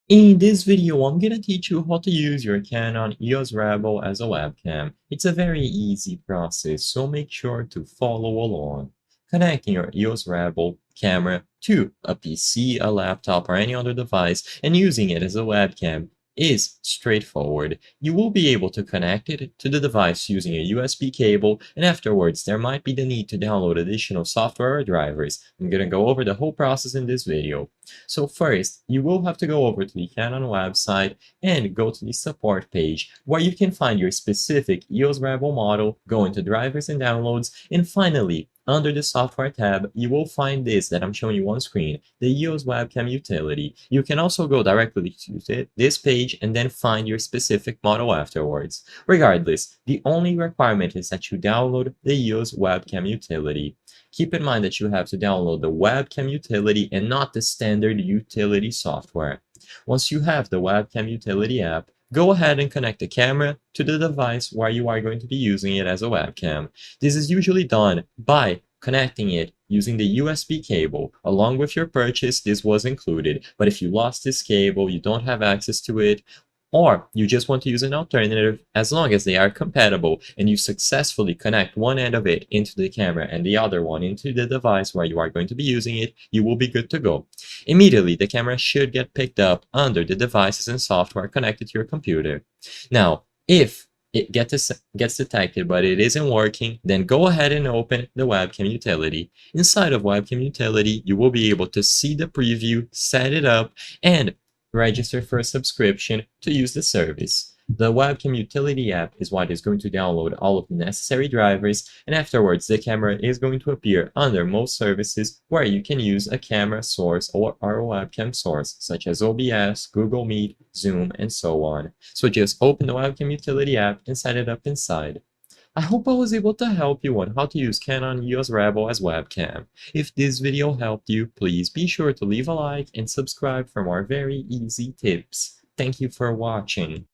In this video, I'm gonna teach you how to use your Canon EOS Rebel as a webcam. It's a very easy process, so make sure to follow along. Connecting your EOS Rebel camera to a PC, a laptop, or any other device and using it as a webcam is straightforward. You will be able to connect it to the device using a USB cable, and afterwards there might be the need to download additional software or drivers. I'm gonna go over the whole process in this video. So first, you will have to go over to the Canon website and go to the support page where you can find your specific EOS Rebel model, go into drivers and downloads, and finally, under the software tab, you will find this that I'm showing you on screen, the EOS Webcam utility. You can also go directly to this page and then find your specific model afterwards. Regardless, the only requirement is that you download the EOS Webcam utility. Keep in mind that you have to download the webcam utility and not the standard utility software. Once you have the webcam utility app, go ahead and connect the camera to the device where you are going to be using it as a webcam. This is usually done by connecting it using the USB cable. Along with your purchase, this was included, but if you lost this cable, you don't have access to it, or you just want to use an alternative, as long as they are compatible and you successfully connect one end of it into the camera and the other one into the device where you are going to be using it, you will be good to go. Immediately, the camera should get picked up under the devices and software connected to your computer. Now, if it gets detected but it isn't working, then go ahead and open the webcam utility. Inside of webcam utility, you will be able to see the preview, set it up, and register for a subscription to use the service. The Webcam Utility app is what is going to download all of the necessary drivers, and afterwards the camera is going to appear under most services where you can use a camera source or a webcam source, such as OBS, Google Meet, Zoom, and so on. So just open the Webcam Utility app and set it up inside. I hope I was able to help you on how to use Canon EOS Rebel as webcam. If this video helped you, please be sure to leave a like and subscribe for more very easy tips. Thank you for watching.